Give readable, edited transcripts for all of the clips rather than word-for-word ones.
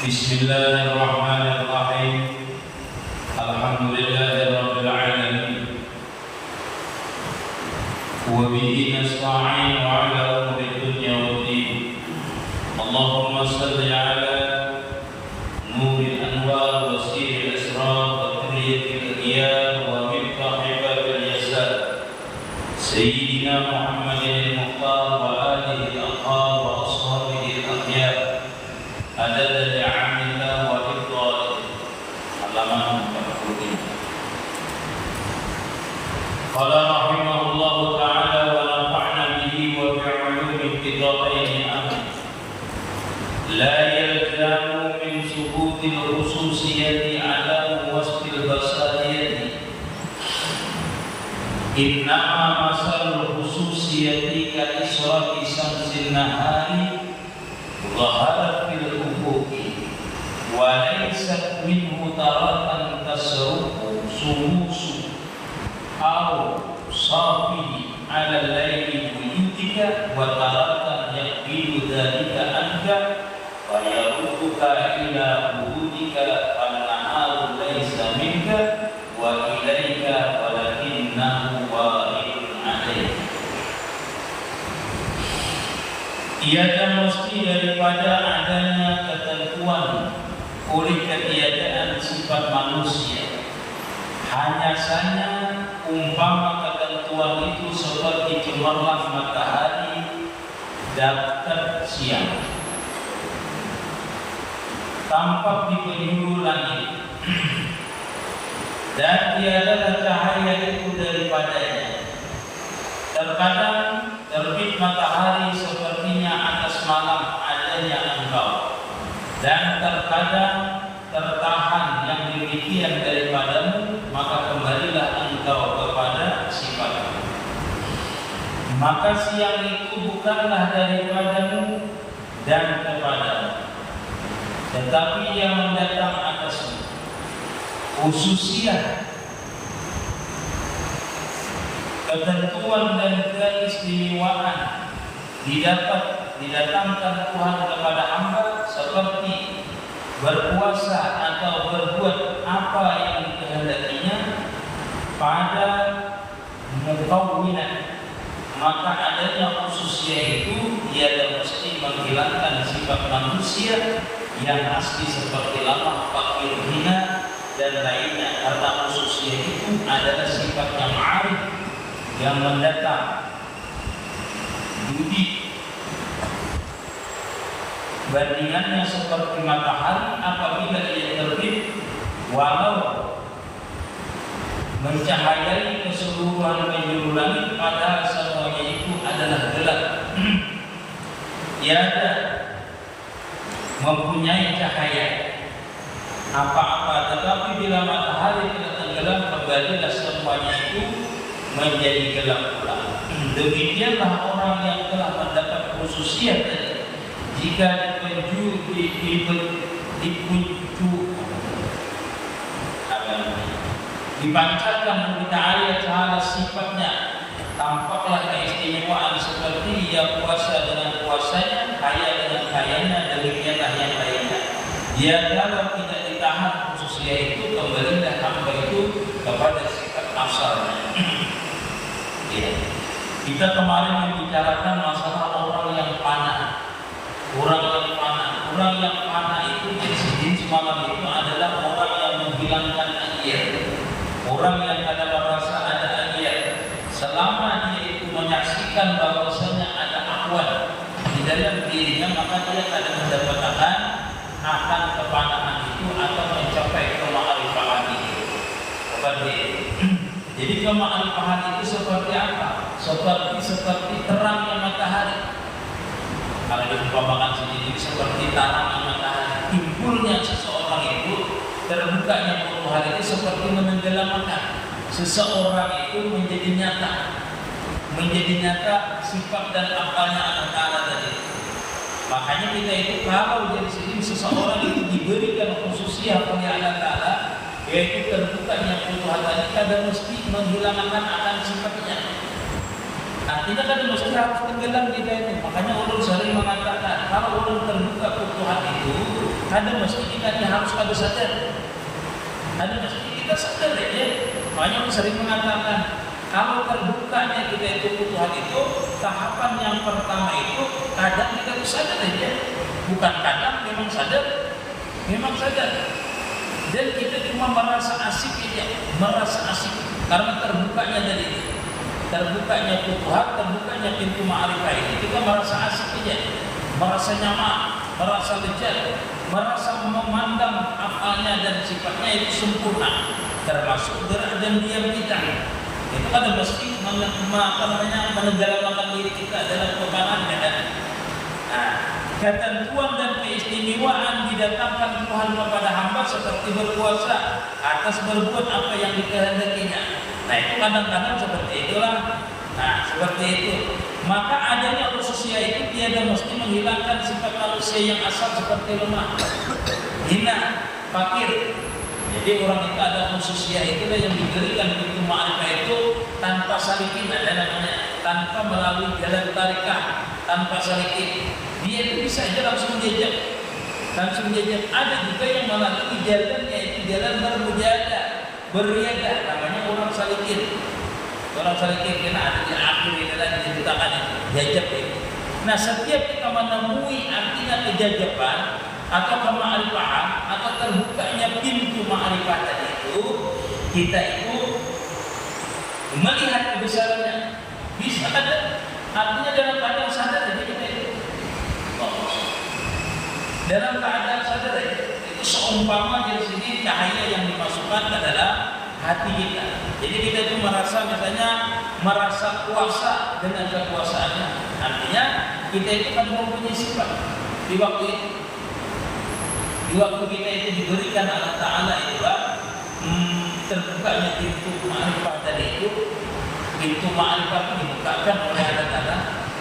Bismillahirrahmanirrahim. Alhamdulillahirabbil alamin. Wa bihi nasta'in 'ala umuri dunya waddin. Allahumma shalli 'ala nuril anwar wa sirril asrar wa kulliyatil iyad wa miftahil babil yasar. Sayyidina Muhammadin al-Mukhtar wa alihi al-athhar wa ashabihi al-akhyar. Adada li'amillah wa ifdal halaman 40. Qala rahimahullahu ta'ala wa nafa'na bihi wa bi'ulumi fid-dharain amin. La yalzamu min subutil khususiyyati ala wasfil basadiyati. Innama masalul khususiyyati ka israqi syamsin nahari ظهرت في الأفق وليست منه تارة تسرق شموس أو صافي على الليل بيوتك وتارة يقبل ذلك عنك ويردك إلى وجودك فالنهار ليس منك وإليك ولكنه وارد عليك. Tiada mesti daripada adanya ketentuan oleh ketiadaan sifat manusia. Hanya saja umpama ketentuan itu seperti cemerlang matahari dekat siang, tampak di penjuru langit, dan tiada cahaya itu daripadanya. Terkadang terbit matahari sepertinya atas malam adanya engkau, dan terkadang tertahan yang demikian daripadamu, maka kembalilah engkau kepada sifatmu. Maka siang itu bukanlah daripadamu dan kepadamu, tetapi yang mendatang atasmu. Khususiyah, ketentuan dan keistimewaan didatangkan Tuhan kepada hamba seperti berpuasa atau berbuat apa yang dikehendakinya pada mukawwinat. Maka adanya khususnya itu tiada mesti menghilangkan sifat manusia yang asli seperti lemah, fakir, hina dan lainnya, karena khususnya itu adalah sifat yang arif, yang mendatang budi. Bandingannya seperti matahari apabila ia terbit, walau mencahayai keseluruhan penjuru langit, padahal semuanya itu adalah gelap. Tiada mempunyai cahaya apa-apa, tetapi bila matahari telah tenggelam, kembalilah semuanya itu menjadi gelap pula. Demikianlah orang yang telah mendapat khususiyat tadi. Jika dipancarkan cahaya sifatnya, tampaklah keistimewaan seperti ia puasa dengan puasanya, kaya dengan kayanya, demikianlah yang lainnya. Ya, kalau tidak ditahan khususiyat itu, kembalilah hamba itu kepada sifat asalnya. Kita kemarin membicarakan masalah orang yang panah. Orang yang panah itu jenis malam itu adalah orang yang menghilangkan agiyat. Orang yang kadang merasa ada agiyat, selama dia itu menyaksikan bahwasanya ada akhwat di dalam dirinya, maka dia kadang mendapatkan akan kepanahan itu atau mencapai kema'rifahan itu. Jadi kema'rifahan itu seperti apa? Seperti terangnya matahari. Kalau diumpamakan sendiri seperti terangnya matahari, timbulnya seseorang itu, terbukanya matahari itu seperti menenggelamkan seseorang itu menjadi nyata sifat dan akalnya Allah Ta'ala tadi. Makanya kita itu kalau dari sini seseorang itu diberikan khususiyah oleh Allah Ta'ala, yaitu terbukanya Tuhan tadi, kadang mesti menghilangkan akan sifatnya. Artinya kan mesti harus tenggelam di dalam. Makanya ulun sering mengatakan kalau ulun terbuka Tuhan itu, kadang mesti kita harus ada sadar. Ada mesti kita sadar ya. Makanya ulun sering mengatakan kalau terbukanya kita itu Tuhan itu, tahapan yang pertama itu kadang kita harus sadar aja. Bukan kadang, memang sadar. Memang sadar. Dan kita cuma merasa asik aja, merasa asik karena terbukanya tadi. Terbukanya Tuhan, terbukanya pintu ma'rifah ini, kita merasa asik aja, merasa nyaman, merasa lega, merasa memandang afalnya dan sifatnya itu sempurna, termasuk gerak dan diam kita. Itu ada mesti menenggelamkan diri kita dalam kebanannya. Nah, ketentuan dan keistimewaan didatangkan Tuhan kepada hamba seperti berkuasa atas berbuat apa yang dikehendakinya. Nah itu kadang-kadang seperti itulah. Nah seperti itu. Maka adanya khususnya itu tiada mesti menghilangkan sifat manusia yang asal seperti lemah, hina, fakir. Jadi orang itu ada khususnya itulah yang diberikan pintu ma'rifah itu tanpa salikin, ada namanya, tanpa melalui jalan tarikah, tanpa salikin. Dia itu bisa aja langsung jejak. Ada juga yang melalui jalan yaitu jalan bermujahadah, beriadah, namanya orang salikin. Orang salikin kena ada di akhir ini lagi diceritakan itu jajab itu. Nah setiap kita menemui artinya kejajaban atau kema'rifahan atau terbukanya pintu ma'rifah tadi itu, kita itu melihat kebesarannya. Bisa ada artinya dalam keadaan sadar jadi kita itu. Dalam keadaan sadar itu seumpama di sini cahaya yang dimasukkan ke dalam hati kita. Jadi kita itu merasa misalnya merasa kuasa dengan kekuasaannya. Artinya kita itu kan mempunyai sifat di waktu itu. Di waktu kita itu diberikan Allah Ta'ala itulah terbukanya pintu ma'rifah tadi itu. Pintu ma'rifah dibukakan oleh Allah Ta'ala.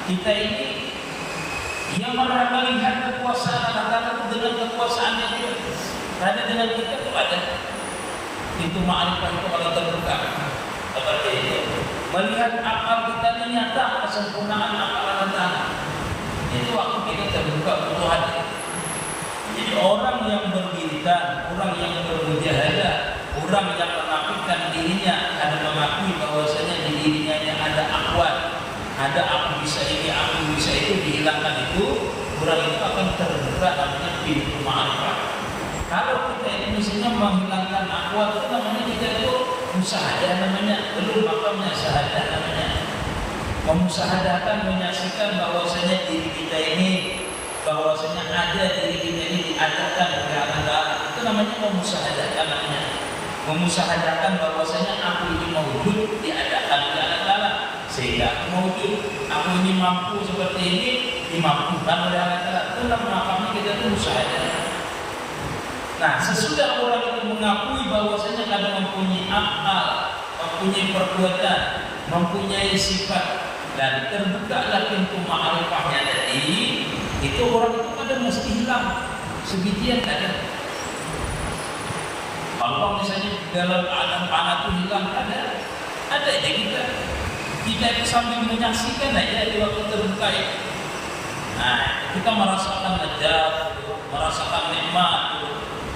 Kita ini yang melihat kekuasaan Allah Ta'ala dengan kekuasaannya itu. Karena dengan kita itu ada pintu ma'rifah itu kalau terbuka seperti itu. Melihat akal kita nyata kesempurnaan akal Allah Ta'ala. Itu waktu kita terbuka Tuhan. Jadi orang yang berbintang, orang yang bermujahadah, orang yang menafikan dirinya, ada mengakui bahwasanya di dirinya ada akwat, ada aku bisa ini, aku bisa itu, dihilangkan itu, orang itu akan terbuka namanya pintu ma'rifah. Kalau kita ini misalnya menghilangkan akwat itu namanya kita itu musahadah namanya, belum makamnya sahadah namanya. Memusahadahkan, menyaksikan bahwasanya diri kita ini, bahwasanya ada diri kita ini diadakan oleh Allah Ta'ala. Itu namanya memusahadahkan namanya. Memusahadahkan bahwasanya aku ini mawujud diadakan oleh Allah Ta'ala. Sehingga aku mawujud, aku ini mampu seperti ini dimampukan oleh Allah Ta'ala. Itu namanya kita itu musahadah. Nah, sesudah orang itu mengakui bahwasanya kadang mempunyai akal, mempunyai perbuatan, mempunyai sifat, dan terbukalah pintu ma'rifahnya tadi, itu orang itu kadang mesti hilang sebijian kadang. Kalau misalnya dalam keadaan panah itu hilang ada aja kita itu sambil menyaksikan aja di waktu terbuka ya. Nah, kita merasakan lezat, merasakan nikmat.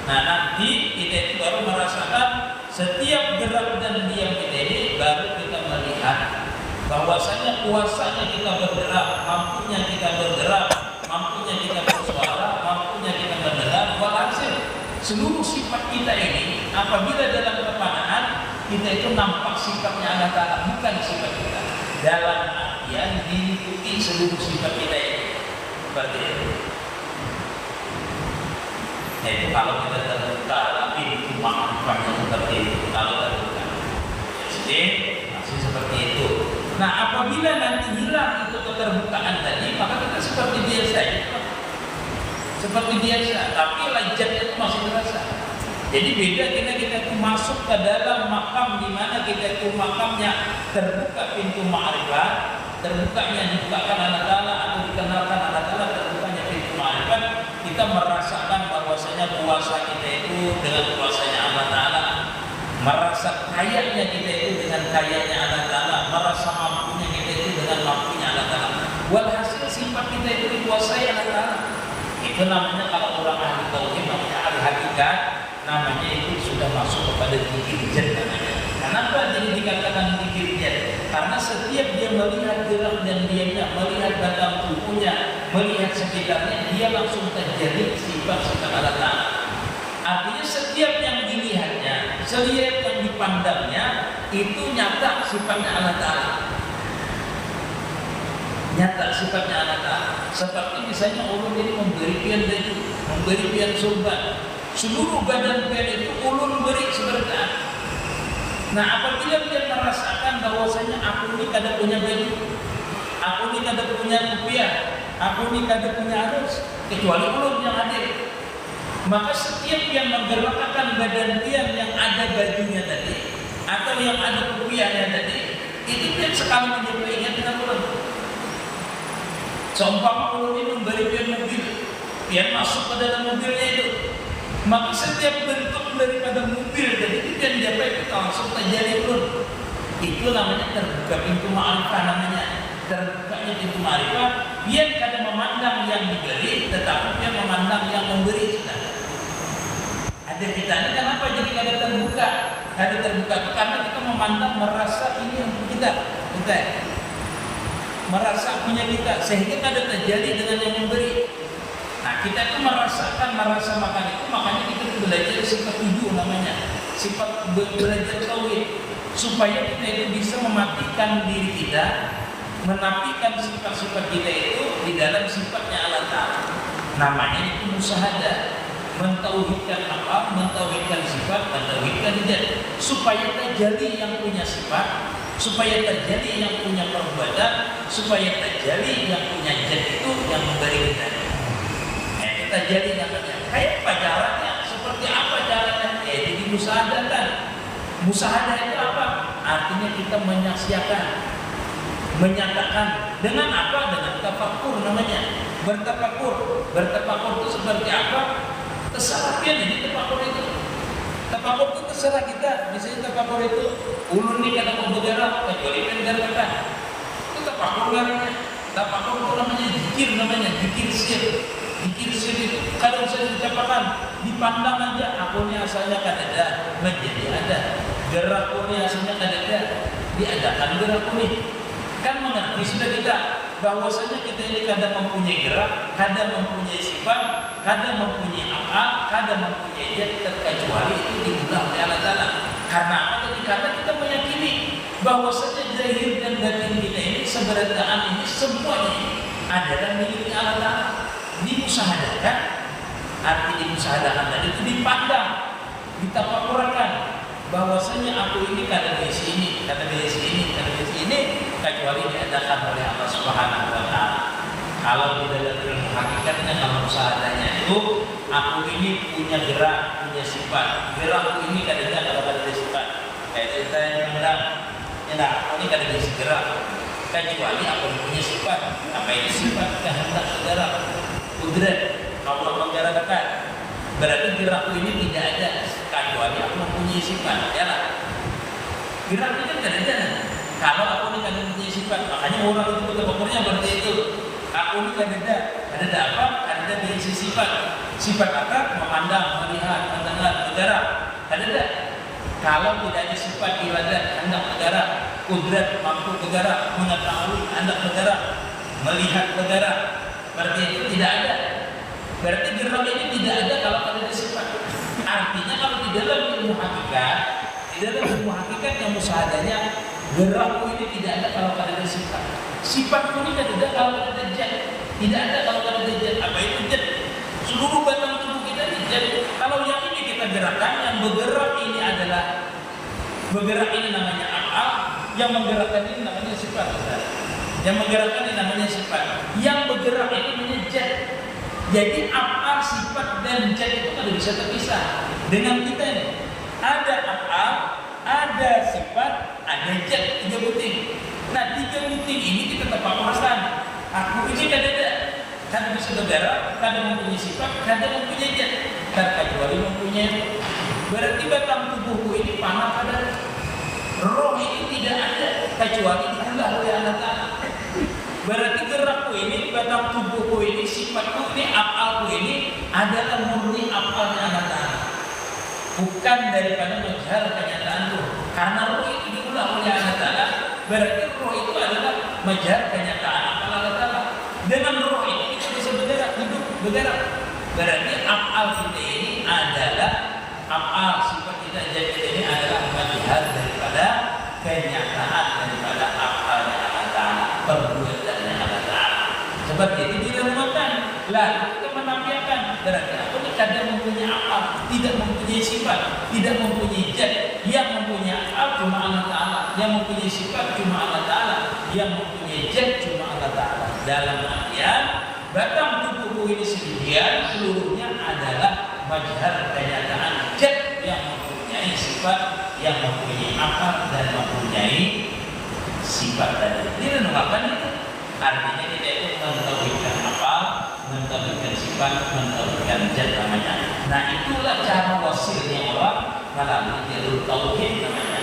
Nah nanti kita itu baru merasakan setiap gerak dan diam kita ini, baru kita melihat bahwasanya kuasanya kita bergerak, mampunya kita bergerak, mampunya kita bersuara, mampunya kita mendengar. Walhasil seluruh sifat kita ini apabila dalam kepanaan kita itu nampak sifatnya Allah Ta'ala, bukan sifat kita. Dalam artian diikuti seluruh sifat kita ini seperti itu. Itu kalau kita terbuka, tapi itu ma'rifahnya seperti itu. Kalau terbuka, jadi masih seperti itu. Nah, apabila nanti hilang itu keterbukaan tadi, maka kita seperti biasa, seperti biasa. Tapi lezatnya itu masih terasa. Jadi beda kita itu masuk ke dalam makam di mana kita itu makamnya terbuka pintu ma'rifah, terbukanya dibukakan Allah Ta'ala atau dikenalkan Allah Ta'ala, terbukanya pintu ma'rifat, kita merasakan bahwasanya kuasa kita itu dengan kuasanya Allah Ta'ala, merasa kayanya kita itu dengan kayanya Allah Ta'ala, merasa mampunya kita itu dengan dengan mampunya Allah Ta'ala. Walhasil sifat kita itu dikuasai Allah Ta'ala. Itu namanya kalau orang ahli tauhid, namanya ahli hakikat, namanya itu sudah masuk kepada zikir jad namanya. Kenapa jadi dikatakan zikir jad? Karena setiap dia melihat gerak dan diamnya, melihat batang tubuhnya, melihat sekitarnya, dia langsung terjadi sifat-sifat Allah Ta'ala. Artinya setiap yang dilihatnya, setiap yang dipandangnya, itu nyata sifatnya Allah Ta'ala. Nyata sifatnya Allah Ta'ala. Seperti misalnya ulun ini memberi pian baju, memberi pian sorban, seluruh badan pian itu ulun beri seperti apa. Nah, apabila dia merasakan bahwasanya aku ini kada punya baju, aku ini kada punya rupiah, aku ini kada punya arus, kecuali ulun yang hadir, maka setiap yang menggerakkan badan pian yang ada bajunya tadi atau yang ada rupiahnya tadi, itu pian sekali menjadi ingat dengan ulun. Seumpama ulun ini memberi pian mobil, pian masuk ke dalam mobilnya itu, maka setiap bentuk daripada mobil dan itu yang dapat itu langsung terjadi ulun. Itu namanya terbuka pintu ma'rifah namanya. Terbukanya pintu ma'rifah, dia kada memandang yang diberi, tetapi dia memandang yang memberi. Ada kita ini kenapa jadi kada terbuka? Kada terbuka itu karena kita memandang merasa ini yang kita, merasa punya kita, sehingga kada terjadi dengan yang memberi. Nah, kita itu merasa makan itu, makanya kita belajar sifat 7 namanya, sifat belajar tauhid, supaya kita itu bisa mematikan diri kita, menafikan sifat-sifat kita itu di dalam sifatnya Allah Ta'ala. Namanya itu musyahadah, mentauhidkan apa, mentauhidkan sifat, mentauhidkan zat, supaya terjadi yang punya sifat, supaya terjadi yang punya perbuatan, supaya terjadi yang punya zat itu yang memberi kita. Terjadi namanya. Kayak apa caranya? Seperti apa caranya? Jadi musahadakan. Musahadah itu apa? Artinya kita menyaksikan, menyatakan dengan apa? Dengan tafakur namanya. Bertafakur. Bertafakur itu seperti apa? Terserah pian ini tafakur itu. Tafakur itu terserah kita. Misalnya tafakur itu ulun ini kada mau bergerak, kecuali pian gerakan. Itu tafakur namanya. Tafakur itu namanya zikir namanya, zikir sir. Zikir sir itu kadang saya diucapkan, dipandang aja, aku ini asalnya kan ada, menjadi ada. Gerakku ini asalnya kan ada, diadakan gerakku ini. Kan mengerti sudah kita bahwasanya kita ini kadang mempunyai gerak, kadang mempunyai sifat, kadang mempunyai akal, kadang mempunyai zat, terkecuali itu dimulai oleh Allah Ta'ala. Karena apa tadi? Karena kita meyakini bahwasanya zahir dan batin kita ini, keberadaan ini, semuanya ini adalah miliknya Allah Ta'ala. Dimusahadakan, arti dimusahadakan tadi itu dipandang, ditafakkurkan bahwasanya aku ini kada besi ini, kada besi ini, kada besi ini, kecuali diadakan oleh Allah Subhanahu Wa Taala. Kalau di dalam ilmu hakikatnya, kalau musahadanya itu, aku ini punya gerak, punya sifat. Gerakku ini kada ada kalau kada ada sifat. Kayak cerita yang bilang, aku ini kada besi gerak, kecuali aku punya sifat. Apa itu sifat? Kehendak gerak. Kudrat Allah menggerakkan, berarti gerakku ini tidak ada kecuali aku mempunyai sifat. Ya lah, gerak ini kan tidak ada. Kalau aku ini tidak mempunyai sifat, makanya orang itu betul-betulnya berarti itu. Aku ini tidak ada apa? Ada dari sifat. Sifat apa? Memandang, melihat, mendengar, bergerak. Ada. Kalau tidak ada sifat iradat, hendak bergerak, kudrat mampu bergerak, mengetahui, hendak bergerak, melihat bergerak. Berarti itu tidak ada. Berarti gerak ini tidak ada kalau ada sifat. Artinya kalau di dalam ilmu hakikat, yang musahadanya, gerakku ini tidak ada kalau ada sifat. Sifatku ini tidak ada kalau ada zat. Tidak ada kalau ada zat. Apa itu zat? Seluruh batang tubuh kita ini zat. Kalau yang ini kita gerakan, yang bergerak ini adalah, bergerak ini namanya akal, yang menggerakkan ini namanya sifat. Yang menggerakkan ini namanya sifat. Yang bergerak ini namanya zat. Jadi akal, sifat dan zat itu tidak bisa terpisah. Dengan kita ini ada akal, ada sifat, ada zat, 3 butir. Nah, 3 butir ini kita tafakkurkan. Aku ini kadang bisa bergerak, kadang mempunyai sifat, kadang mempunyai zat. Terkecuali mempunyai. Berarti batang tubuhku ini panah pada roh ini tidak ada kecuali diulah oleh Allah Ta'ala. Berarti gerakku ini, batang tubuhku ini, sifatku ini, af'alku ini adalah murni af'alnya Allah Ta'ala, bukan daripada mazhar kenyataan ruh. Karena ruh itu diulang oleh Allah Ta'ala, berarti ruh itu adalah mazhar kenyataan af'al Allah Ta'ala. Dengan ruh ini kita bisa bergerak, hidup, bergerak. Berarti af'al kita ini adalah af'al, sifat kita jadi ini adalah mazhar daripada kenyataan daripada af'alnya Allah Ta'ala, perbuatannya Allah Ta'ala. Seperti itu dinamakan. Lalu kita menampilkan berarti aku kadang mempunyai af'al, tidak mempunyai sifat, tidak mempunyai zat. Yang mempunyai af'al cuma Allah Ta'ala, yang mempunyai sifat cuma Allah Ta'ala, yang mempunyai zat cuma Allah Ta'ala. Dalam artian batang tubuhku ini sendirian seluruhnya adalah mazhar kenyataan zat yang mempunyai sifat, yang mempunyai af'al dan mempunyai sifat tadi. Ini menunjukkan itu. Artinya kita itu mentauhidkan af'al, mentauhidkan sifat, mentauhidkan zat namanya. Nah, itulah cara wasilnya orang melalui jalur tauhid namanya.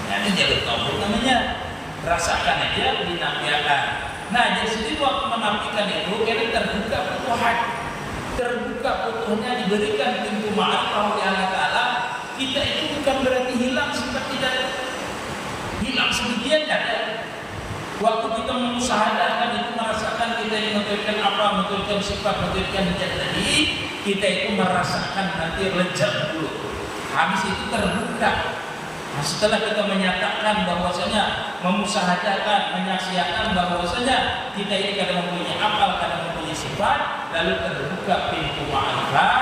Nah, ini jalur tauhid namanya. Rasakan aja dinafikan. Nah, jadi waktu menafikan itu kita terbuka futuhat. Terbuka futuhnya, diberikan pintu ma'rifah oleh Allah Ta'ala. Kita itu bukan berarti hilang sifat tidak, hilang sebagian ada. Waktu kita mengusahakan itu, merasakan kita yang menentukan apa, menentukan sifat, menentukan zat tadi, kita itu merasakan nanti lezat dulu. Habis itu terbuka. Nah, setelah kita menyatakan bahwasanya, memusahadatkan, menyaksikan bahwasanya kita ini kadang mempunyai akal, kadang mempunyai sifat, lalu terbuka pintu ma'rifah,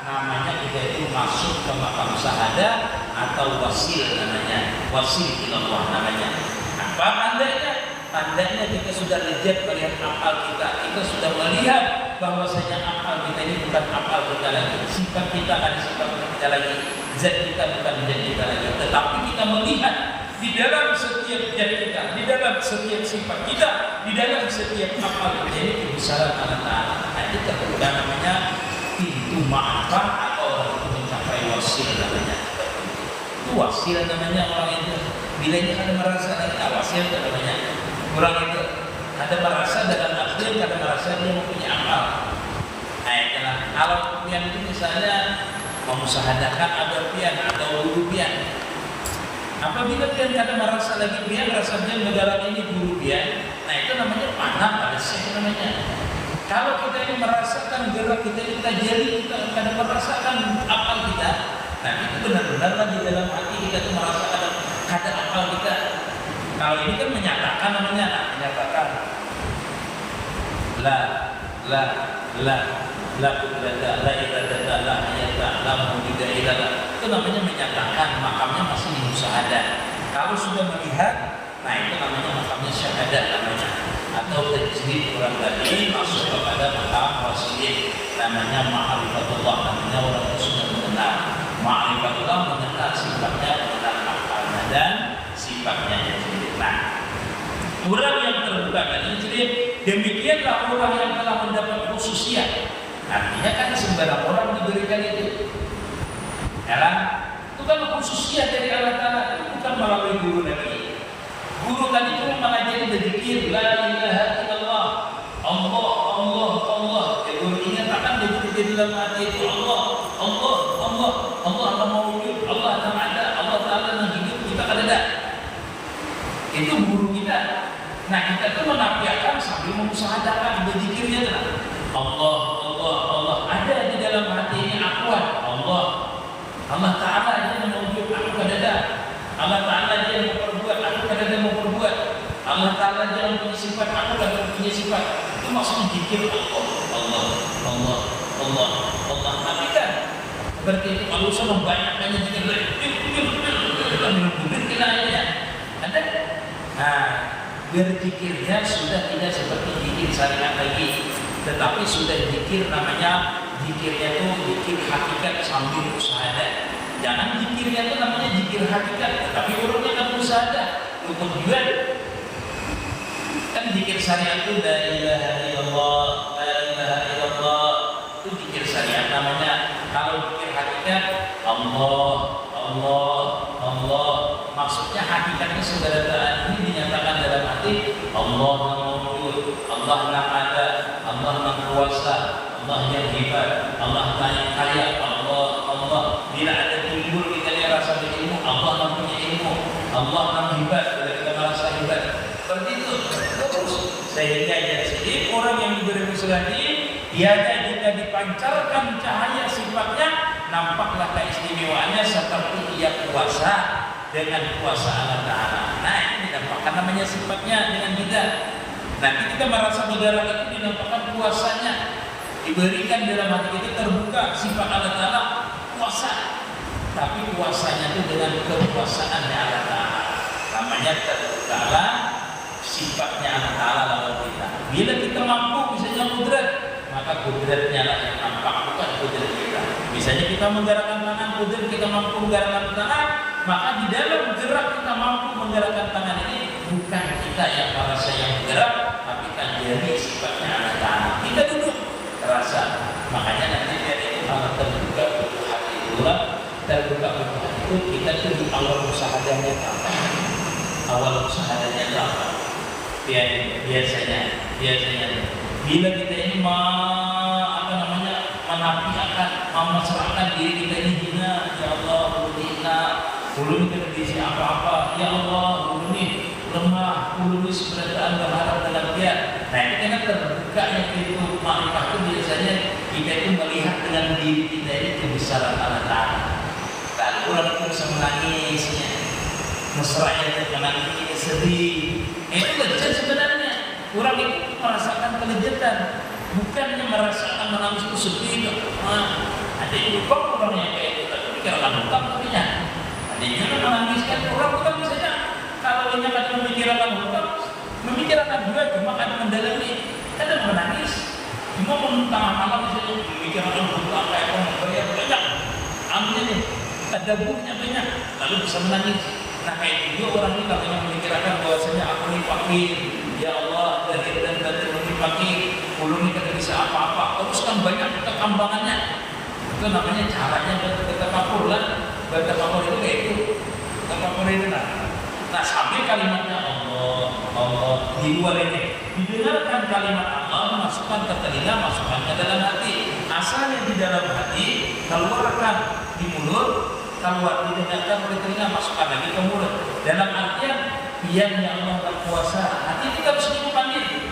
namanya kita itu masuk ke makam syahadah atau wasil namanya, wasil ilallah namanya. Apa tandanya? Tandanya kita sudah lezat melihat akal kita sudah melihat bahwasanya akal kita ini bukan akal kita lagi, sifat kita ada sifat kita lagi, zat kita bukan zat kita lagi, tetapi kita melihat di dalam setiap zat kita, di dalam setiap sifat kita, di dalam setiap akal kita ini kebesaran Allah Ta'ala. Nah, itu terbuka namanya pintu ma'rifah atau orang itu mencapai wasil namanya. Itu wasil namanya orang itu. Bila ini ada merasa lagi wasil namanya. Orang itu ada merasa dalam artian kadang merasa dia mempunyai akal. Nah, itulah. Kalau pian itu misalnya memusahadakan ada pian atau guru pian. Apabila pian kadang merasa lagi pian, rasa dia negara ini guru pian. Nah, itu namanya panah pada saya namanya. Kalau kita ini merasakan gerak kita ini tajali, kita kadang merasakan akal kita. Nah, itu benar-benar di dalam hati kita itu merasakan ada akal kita. Kalau ini kan menyatakan namanya, menyatakan la qudrata la iradata la hayata la mawjuda illallah. Itu namanya menyatakan, makamnya masih di musyahadah. Kalau sudah melihat, nah itu namanya makamnya syahadah namanya. Atau tajrid orang tadi masuk kepada makam wasilin, namanya ma'rifatullah, namanya orang itu sudah mengenal ma'rifatullah, mengenal sifatnya, mengenal akalnya dan sifatnya yang sendiri. Nah, orang yang terbuka tadi jadi demikianlah orang yang telah mendapat khususiyat. Artinya kan sembarang orang diberikan itu. Ya, itu kan khususiyat dari Allah Ta'ala, bukan melalui guru lagi. Guru tadi itu mengajari berzikir la ilaha illallah, Allah Allah Allah. Ya, guru ingatkan berzikir di dalam hati itu Allah Allah Allah Allah al-mawjud, Allah al-ada, Allah Ta'ala yang hidup, kita ada. Itu guru kita. Nah, kita tuh menafikan sambil mengusahakan berzikirnya lah. Allah Allah Allah ada di dalam hati ini akuan Allah Allah Ta'ala yang mewujud, aku kadada. Allah Ta'ala dia yang memperbuat, aku kadada memperbuat. Allah Ta'ala dia yang punya sifat, aku kadada punya sifat. Itu maksudnya zikir Allah Allah Allah Allah Allah. Tapi kan seperti itu kalau sama banyak-banyak zikir kita aja ada. Nah, berzikirnya sudah tidak seperti zikir syariat lagi, tetapi sudah zikir namanya, zikirnya itu zikir hakikat sambil musyahadah. Jangan zikirnya itu namanya zikir hakikat, tetapi orangnya kan musyahadah untuk juga. Kan zikir syariat itu la ilaha illallah, la ilaha illallah, itu zikir syariat namanya. Kalau zikir hakikat Allah Allah Allah, maksudnya hakikatnya saudara ini dinyatakan dalam hati Allah mawjud, Allah yang ada, Allah yang kuasa, Allah yang hebat, Allah yang kaya, Allah. Bila ada timbul kita yang rasa berilmu, Allah yang punya ilmu, Allah yang hebat, bila kita merasa hebat. Seperti itu terus. Sehingga jadi orang yang diberi muslimin, dia jika dipancarkan cahaya sifatnya, nampaklah keistimewaannya seperti ia kuasa dengan kuasa Allah Ta'ala. Nah ini dinampakkan namanya sifatnya dengan kita. Nanti kita merasa negara itu dinampakkan kuasanya, diberikan dalam hati kita terbuka sifat Allah Ta'ala kuasa. Tapi kuasanya itu dengan kekuasaan Allah Ta'ala. Namanya terbukalah sifatnya Allah Ta'ala dalam kita. Bila kita mampu misalnya kudrat, maka kudratnya lah yang nampak, bukan kudrat kita. Misalnya kita menggerakkan tangan, kudrat kita mampu menggerakkan tangan, maka di dalam gerak kita mampu menggerakkan tangan ini bukan kita yang merasa yang bergerak, tapi kan dari sifatnya Allah Ta'ala. Kita duduk terasa, makanya nanti dari itu kalau terbuka butuh hati itulah, terbuka butuh hati itu kita tuh di awal usahanya apa? Awal usahanya apa? Biasanya bila kita ini menafikan, memasrahkan diri kita ini hina, ya Allah, belum kita diisi apa-apa, ya Allah, belum ini lemah, belum ini sebenarnya berharap dengan dia. Nah ini kan terbuka yang itu makrifat itu biasanya kita itu melihat dengan diri kita ini kebesaran Allah Ta'ala. Lalu orang itu bisa menangisnya, mesranya menangis, sedih. Itu lezat sebenarnya. Orang itu merasakan kelezatan, bukannya merasakan menangis itu sedih. Ada yang lupa orang yang kayak itu, tapi pikirkan hutang tapi ya. Ada yang menangiskan orang bukan misalnya kalau ini akan memikirkan hutang, memikirkan juga cuma akan mendalami, kadang menangis. Cuma tengah malam misalnya memikirkan hutang kayak orang bayar banyak, ambil nih, tadaburnya banyak, lalu bisa menangis. Nah kayak juga orang ini kalau yang memikirkan bahwasanya aku ini fakir, ya Allah dari dan ini fakir, belum ini kita bisa apa-apa, terus kan banyak kekambangannya. Itu namanya caranya bertakabur lah. Bertakabur itu kayak itu, takabur itu nah sampai kalimatnya Allah di luar ini didengarkan kalimat Allah, masukkan ke telinga, masukkan ke dalam hati. Asalnya di dalam hati, keluarkan di mulut, keluar didengarkan oleh telinga, masukkan lagi ke mulut. Dalam artian Pian yang Allah berkuasa, hati kita harus dipanggil.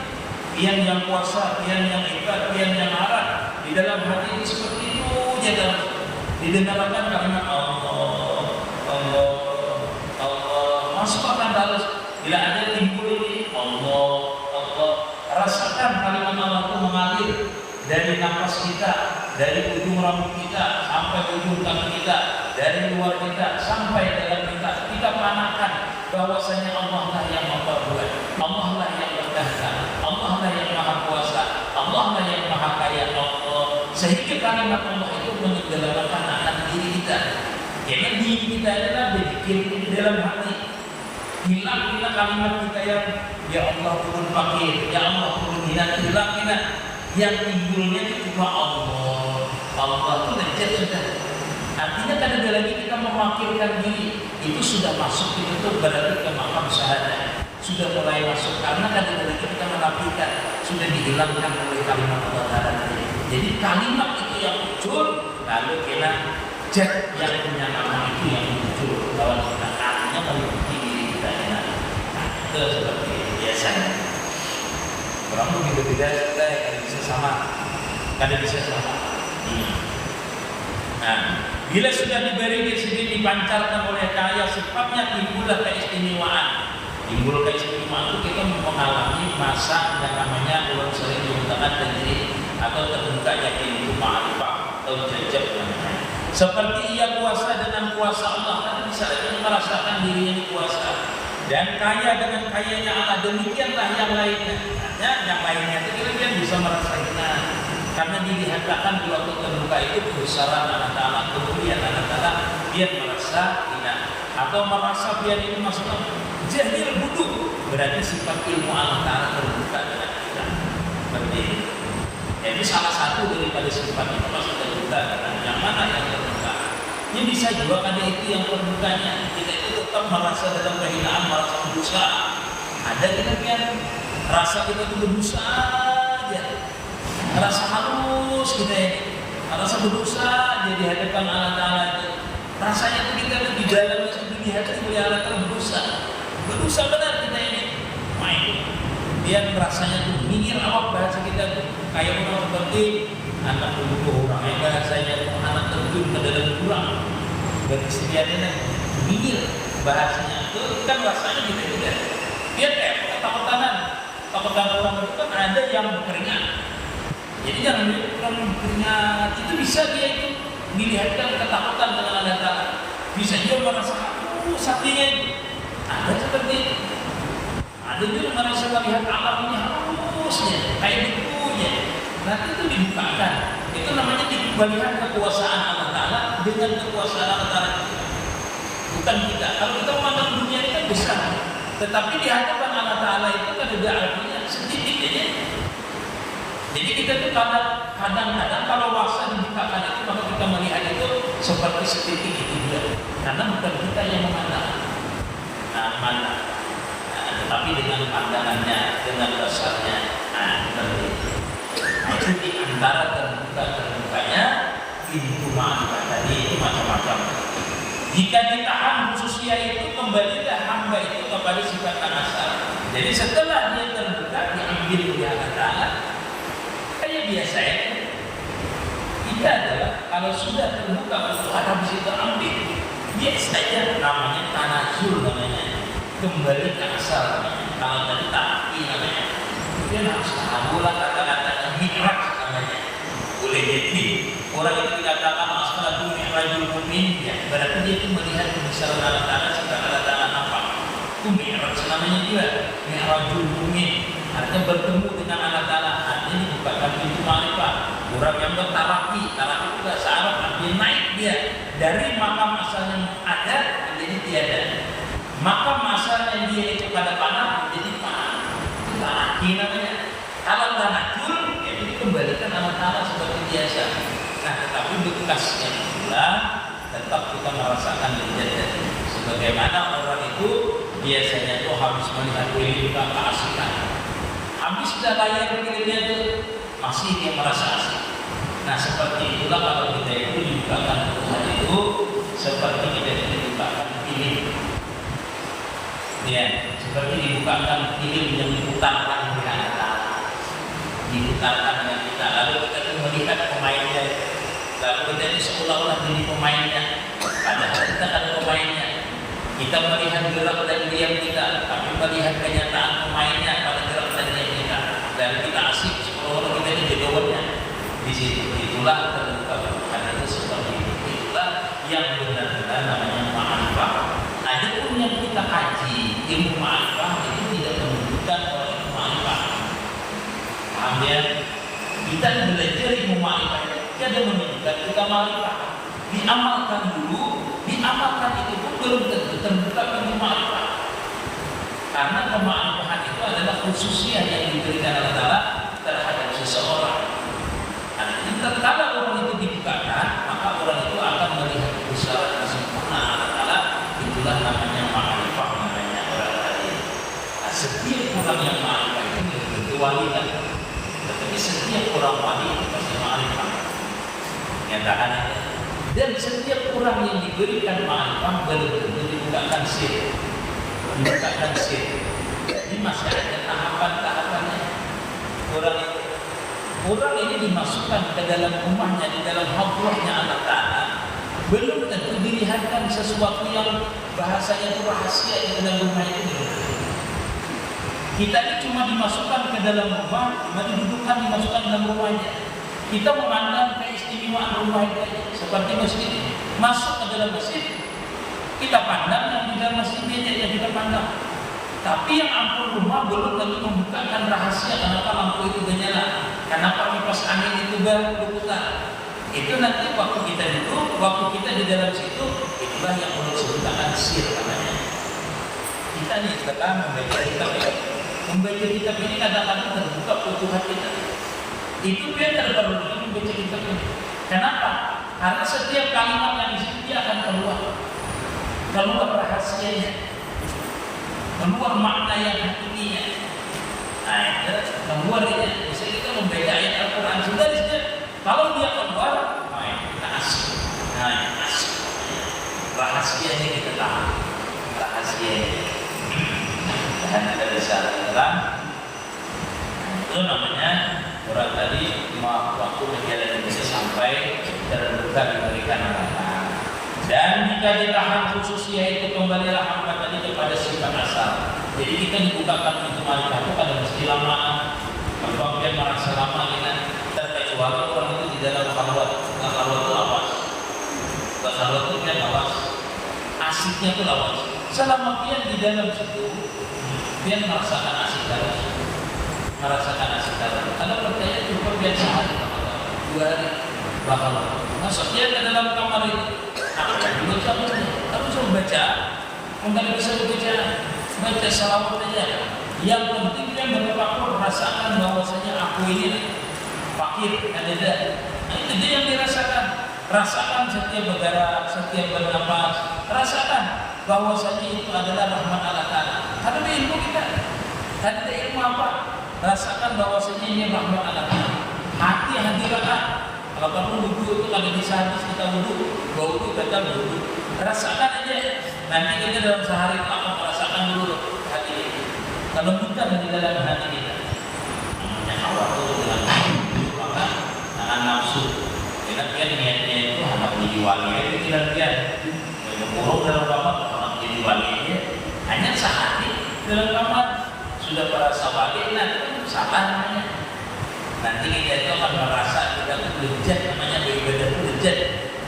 Pian yang kuasa, pian yang hebat, pian yang arah. Di dalam hati ini seperti itu jaga. Didengarkan kalimat Allah, masukkan halus. Bila ada timbul ini Allah, rasakan kalimat Allah itu mengalir dari nafas kita, dari ujung rambut kita sampai ujung kaki kita, dari luar kita sampai dalam kita. Kita panakan bahwasanya Allah lah yang membuat, Allah lah yang berdahsyat, Allah lah yang maha kuasa, Allah lah yang maha kaya. Allah sehingga kalimat Allah itu menyegarkan akan diri kita. Karena diri kita adalah berpikir di dalam hati. Hilang kalimat kita yang ya Allah turun fakir, ya Allah turun hina, hilang. Yang timbulnya itu cuma Allah itu lezat sudah. Artinya kan ada lagi kita mewakilkan diri, itu sudah masuk itu berarti ke makam syahadat, sudah mulai masuk. Karena kan ada lagi kita menafikan, sudah dihilangkan oleh kalimat Allah Ta'ala. Jadi kalimat itu yang muncul, lalu kita cek yang punya nama itu yang muncul lawan kita. Artinya meliputi diri kita ya. Itu seperti biasanya. Orang begitu tidak ada bisa sama, kada bisa sama. Nah, bila sudah diberi di sini dipancarkan oleh cahaya sifatnya, timbullah keistimewaan. Timbul keistimewaan itu kita mengalami masa yang namanya orang sering menggunakan diri atau terbukanya pintu ma'rifah atau jajab namanya. Seperti ia kuasa dengan kuasa Allah, kan bisa lagi merasakan dirinya ini kuasa. Dan kaya dengan kayanya Allah, demikianlah yang lainnya. Yang lainnya itu kira-kira bisa merasakan. Karena dilihatkan di waktu terbuka itu kebesaran Allah Ta'ala, kemuliaan Allah Ta'ala, dia merasa tidak, atau merasa dia ini maksudnya jahil bodoh, berarti sifat ilmu Allah Ta'ala terbuka dengan kita. Seperti ini. Jadi salah satu daripada sifat itu masih terbuka dengan yang mana yang terbuka. Ini bisa juga karena itu yang terbukanya. Kita itu tetap merasa dalam kehinaan, merasa berdosa. Ada kita yang Rasa kita itu berdosa aja, rasa halus kita ini, rasa berdosa aja di hadapan Allah Ta'ala itu. Rasanya itu kita di dalam itu dilihat oleh Allah Ta'ala berdosa benar kita ini. Main, dia rasanya tuh minggir awak bahasa kita tuh kayak orang seperti anak dulu orang yang bahasanya anak terjun ke dalam jurang beristiadatnya minggir bahasanya itu kan rasanya gitu juga. Dia kayak ketakutan orang itu kan ada yang berkeringat. Jadi jangan orang berkeringat itu bisa dia itu dilihatkan ketakutan dengan Allah Ta'ala. Bisa dia merasa saktinya itu. Ada seperti itu. Ada juga merasa melihat alam ini halusnya, kayak dikunya. Nanti itu dibukakan. Itu namanya melihat kekuasaan Allah Ta'ala dengan kekuasaan Allah Ta'ala. Bukan kita. Kalau kita memandang dunia ini kan besar. Tetapi di hadapan Allah Ta'ala itu kan ada artinya sedikit aja. Jadi kita tuh kadang-kadang kalau wasa dibukakan itu maka kita melihat itu seperti setitik itu juga. Karena bukan kita yang memandang. Tetapi dengan pandangannya, dengan dasarnya, seperti itu. Itu di antara terbukanya pintu ma'rifah tadi itu macam-macam. Jika ditahan khususnya itu kembalilah hamba itu kepada sifat asal. Jadi setelah dia terbuka diambil oleh Allah Ta'ala. Kayak biasa ya. Kita adalah kalau sudah terbuka habis itu ambil. Biasa saja namanya tanazul namanya. Kembali ke asal namanya. Kalau tadi ta'fi namanya. Dia harus tahulah kata-katanya mi'raj namanya. Boleh jadi orang itu dikatakan asal mi'rajul mu'min ya. Berarti dia itu melihat kebesaran Allah Ta'ala sehingga Allah Ta'ala nampak. Itu mi'raj namanya juga. Mi'rajul mu'min. Artinya bertemu dengan Allah Ta'ala. Artinya dibukakan pintu ma'rifah. Orang yang bertarafi itu bahasa Arab artinya naik dia dari makam asalnya ada menjadi tiada. Makam asalnya dia itu pada panah menjadi panah. Itu tarafi namanya. Kalau tanajul ya dikembalikan Allah Ta'ala seperti biasa. Nah tetapi bekasnya pula tetap kita merasakan lezat. Sebagaimana orang itu biasanya tuh habis melihat film keasikan. Habis dah layar filmnya itu masih dia merasa asik. Nah seperti itulah kalau kita itu dibukakan Tuhan itu seperti kita dibukakan film. Ya, seperti dibukakan film yang diputarkan oleh Allah Ta'ala. Diputarkan dengan kita. Lalu kita melihat pemainnya. Lalu kita ini seolah-olah jadi pemainnya. Padahal kita kan pemainnya. Kita melihat gerak dan diam kita, tapi melihat kenyataan pemainnya pada gerak dan diam kita. Dan kita asik seolah-olah kita ini jagoannya. Di situ itulah terbuka Tuhan itu seperti itu. Itulah yang benar-benar namanya ma'rifah. Adapun yang kita kaji ilmu ma'rifah itu tidak menunjukkan bahwa ilmu ma'rifah. Paham ya? Kita belajar ilmu ma'rifah itu tidak menunjukkan kita ma'rifah. Diamalkan dulu, diamalkan itu pun belum tentu terbuka ilmu ma'rifah. Karena kema'rifahan itu adalah khususnya yang diberikan Allah Ta'ala terhadap seseorang. Kalau orang itu dibukakan, maka orang itu akan melihat kebesaran dan sempurna Allah Ta'ala. Itulah namanya ma'rifah namanya orang tadi. Nah, setiap orang yang ma'rifah itu tentu wali kan. Tetapi setiap orang wali itu pasti ma'rifah. Nyatakan itu. Dan setiap orang yang diberikan ma'rifah belum tentu dibukakan sir. Dibukakan sir. Jadi masih ada tahapan-tahapannya. Orang ini dimasukkan ke dalam rumahnya, di dalam hadrahnya Allah Ta'ala. Belum tentu dilihatkan sesuatu yang bahasanya itu rahasia di dalam rumah itu. Kita ini cuma dimasukkan ke dalam rumah, cuma didudukkan, dimasukkan ke dalam rumahnya. Kita memandang keistimewaan rumah itu seperti masjid ini. Masuk ke dalam masjid, kita pandang yang di dalam masjid yang kita pandang. Tapi yang ampun rumah belum tentu membukakan rahasia kenapa lampu itu nyala, kenapa kipas angin itu berputar. Itu nanti waktu kita duduk, waktu kita di dalam situ, itulah yang perlu disebutkan sir namanya. Kita nih setelah membaca kitab ini, kadang-kadang terbuka kebutuhan kita. Itu dia terbaru membaca kitab ini. Kenapa? Karena setiap kalimat yang di situ dia akan keluar rahasianya. Keluar makna yang hakikatnya. Nah itu keluar ini. Bisa kita membaca ayat Al-Quran sudah di sini. Kalau dia keluar, kita asik. Nah asik. Rahasianya kita tahu. Rahasianya. Dan kita bisa bilang itu namanya orang tadi waktu berjalan bisa sampai terbuka diberikan arahan. Dan jika ditahan khusus yaitu kembalilah hamba tadi kepada sifat asal. Jadi kita dibukakan pintu marifat itu pada mesti lama. Kalau dia merasa lama terkecuali orang itu di dalam khalwat. Khalwat itu lawas. Khalwat itu dia lawas. Asiknya itu lawas. Selama dia di dalam situ, dia merasakan asik terus. Merasakan asik terus. Anda percaya cukup dia sehari, 2 hari, bakal. Masuk dia ke dalam kamar itu. Kamu coba baca, mungkin bisa baca salawat aja. Yang penting dia bertafakur, rasakan bahwasanya aku ini fakir dan ada. Itu dia yang dirasakan. Rasakan setiap bergerak, setiap bernapas. Rasakan bahwasanya itu adalah rahmat Allah Ta'ala. Karena ilmu kita, ada ilmu apa? Rasakan bahwasanya ini rahmat Allah Ta'ala. Hati hadirkan. Kalau kamu wudhu itu kalau bisa habis kita wudhu, wudhu batal wudhu. Rasakan aja. Nanti kita dalam sehari akan merasakan dulu hati ini. Kalau bukan di dalam hati kita, namanya awal itu dengan maka dengan nafsu. Kita niatnya itu hendak menjadi wali. Itu tidak dia kurung dalam kamar hendak menjadi wali dia. Hanya sehari dalam kamar sudah merasa wali. Nah itu salah namanya. Nanti kita itu akan merasa kita itu lejat, namanya beribadah itu lejat.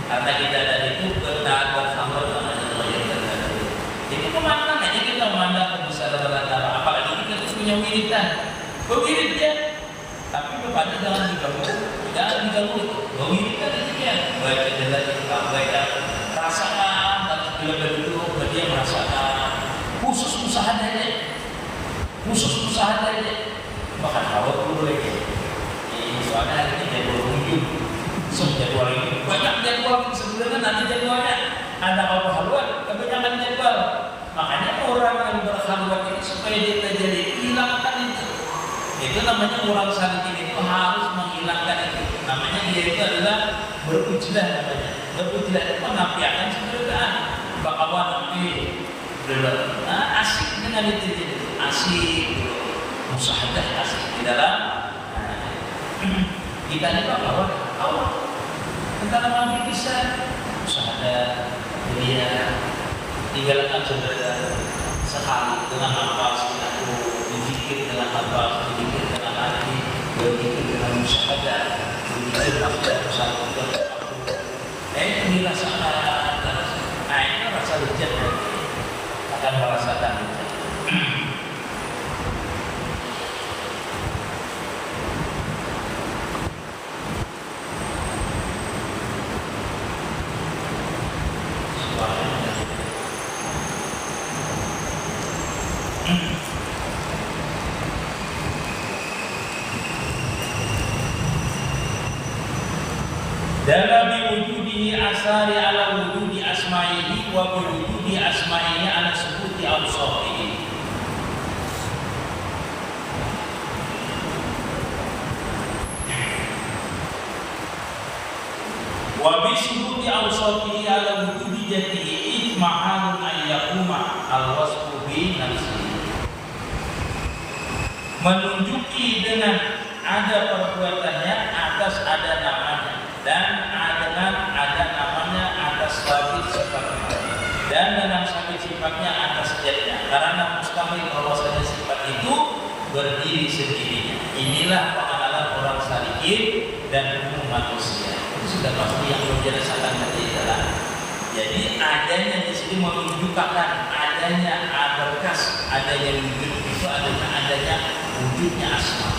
Karena kita tadi itu bertaat bersama namanya wajib tadi. Jadi memandang aja kita memandang kebesaran Allah Ta'ala. Apalagi kita itu punya wiridan, berwirid dia. Tapi kepada jangan diganggu, jangan diganggu. Berwiridkan itu dia. Baca jalan kita, baca rasakan. Kalau bila duduk, dia merasakan. Khusus usaha aja, khusus usaha aja. Bahkan kawat dulu lagi. Soalnya hari ini jadwal pengunjung, jadwal ini banyak jadwal sebenarnya nanti jadwalnya ada apa haluan, kebanyakan jadwal. Makanya orang yang berkhalwat ini supaya dia terjadi hilangkan itu. Itu namanya orang salikin itu harus menghilangkan itu. Namanya dia itu adalah berujlah namanya. Berujlah itu menampilkan sebenarnya bakawan nanti asik dengan itu, asik musahadah asik di dalam. Kita ini bahwa tentang mampu bisa usaha dia tinggalkan saudara sekali dengan nafas aku berzikir dengan nafas berzikir dengan hati berzikir dengan usaha berzikir dengan usaha itu dirasakan itu rasa lezat akan merasakan dalam biwujudihi asari ala wujudi asma'ihi wa biwujudi asma'ihi ala subuti awsafihi. Wa bisubuti awsafihi ala wujudi jatihi idma'alun ayyakuma al-wasfu bi nafsihi. Menunjuki dengan ada perbuatannya atas ada namanya dan dengan ada namanya atas sabit sifatnya dan dengan sabit sifatnya atas jadinya karena mustamil bahwasanya sifat itu berdiri sendirinya. Inilah pengenalan orang salikin dan umum manusia. Itu sudah pasti yang menjelaskan tadi adalah jadi adanya di sini menunjukkan adanya berkas adanya wujud itu adanya wujudnya asma.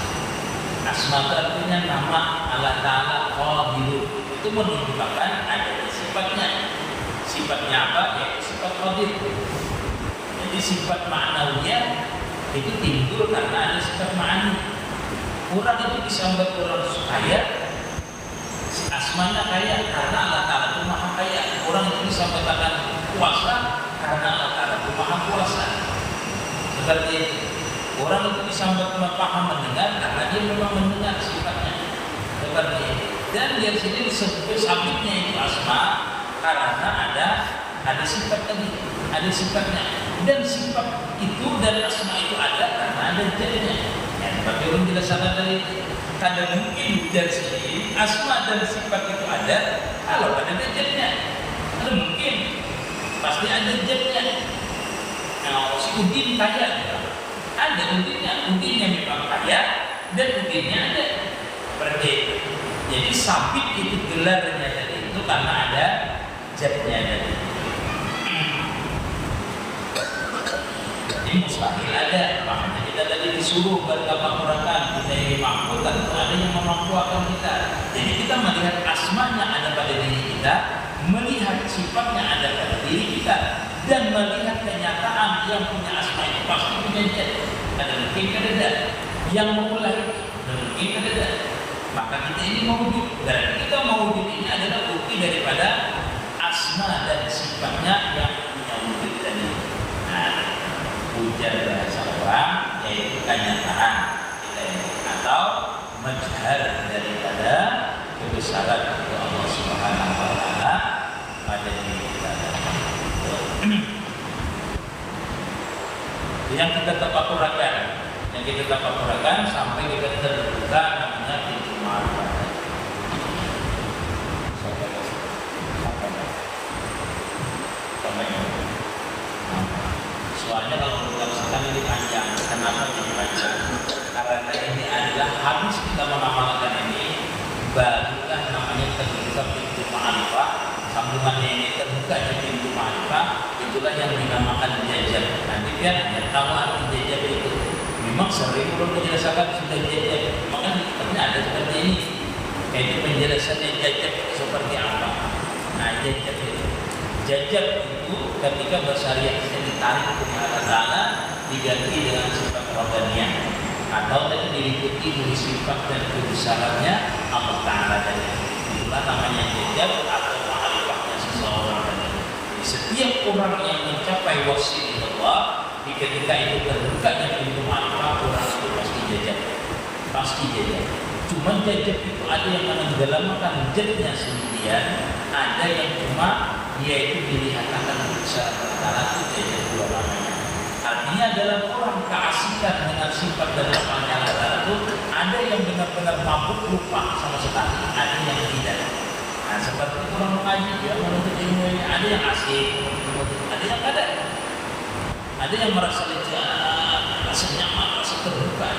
Asma artinya nama Allah Ta'ala Qadir. Itu menunjukkan adanya sifatnya. Sifatnya apa? Ya sifat Qadir. Jadi sifat ma'nawiyah itu timbul karena ada sifat ma'ani. Orang itu disambat orang kaya, asmanya kaya karena Allah Ta'ala itu maha kaya. Orang itu disampaikan kuasa karena Allah Ta'ala itu maha kuasa. Seperti itu. Orang itu disambut paham mendengar karena dia memang mendengar sifatnya seperti itu. Dan dia sini disebut sabitnya itu asma karena ada sifat tadi, ada sifatnya. Dan sifat itu dan asma itu ada karena ada jadinya. Ya, seperti orang jelaskan tadi, kadang mungkin dari sini asma dan sifat itu ada kalau ada jadinya. Ada mungkin pasti ada jadinya. Nah, si Udin kaya, ada udinnya memang kaya dan udinnya ada. Berarti jadi sabit itu gelarnya tadi itu karena ada jadinya tadi. Jadi mustahil ada, makanya kita tadi disuruh bertafakurakan kita ini mampu, tentu ada yang memampukan kita. Jadi kita melihat asmanya ada pada diri kita, melihat sifatnya ada pada diri kita, dan melihat kenyataan yang punya asma itu pasti punya jad. Ada mungkin ada yang memulai, ada mungkin ada. Maka kita ini mewujud, dan kita mewujud ini adalah bukti daripada asma dan sifatnya yang punya wujud tadi. Nah, ujar bahasa orang yaitu kenyataan kita ini, atau mazhar daripada kebesaran Allah Subhanahu wa taala pada diri kita. Yang kita tafakurakan sampai kita terbuka namanya pintu ma'rifat. Soalnya kalau misalkan ini panjang, kenapa jadi panjang? Karena ini adalah habis kita mengamalkan ini, barulah namanya terbuka pintu ma'rifat. Sambungannya ini terbuka di pintu ma'rifat, itulah yang dinamakan jajab. Nanti kan hanya tahu arti jajab itu. Memang sering belum menjelaskan sudah jajab. Maka di kitabnya ada seperti ini. Itu penjelasannya jajab itu seperti apa. Nah, jajab itu ketika bersyariat kita ditarik ke Allah Ta'ala diganti dengan sifat rohaniah atau diliputi dari sifat dan kebesarannya Allah Ta'ala tadi. Itulah namanya jajab atau ma'rifatnya seseorang tadi. Setiap orang yang mencapai wasilah ketika itu terbuka dan pintu ma'rifat, orang itu pasti jajab. Cuma jajab itu ada yang menenggelamkan jadnya sendirian, ada yang cuma yaitu dilihatkan secara perkara itu jajab dua namanya. Artinya dalam orang keasikan dengan sifat dan namanya itu ada yang benar-benar mabuk lupa sama sekali, ada yang tidak. Nah, seperti orang mengaji ya, menuntut ilmu ini ada yang asik, ada yang kada. Ada yang merasa lega, rasa nyaman, rasa terbuka.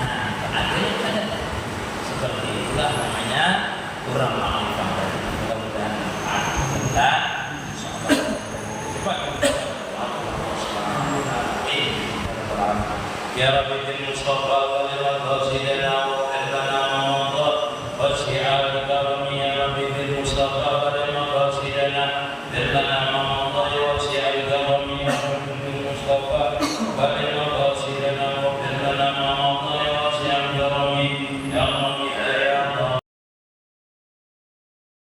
Nah, ada yang kada. Seperti itulah namanya orang ma'rifat. Mudah-mudahan kita cepat. Ya Rabbi bil Mustafa wa lil Qasidina wa lana mawdud wa syi'al karam ya Rabbi bil Mustafa wa lil Qasidina lana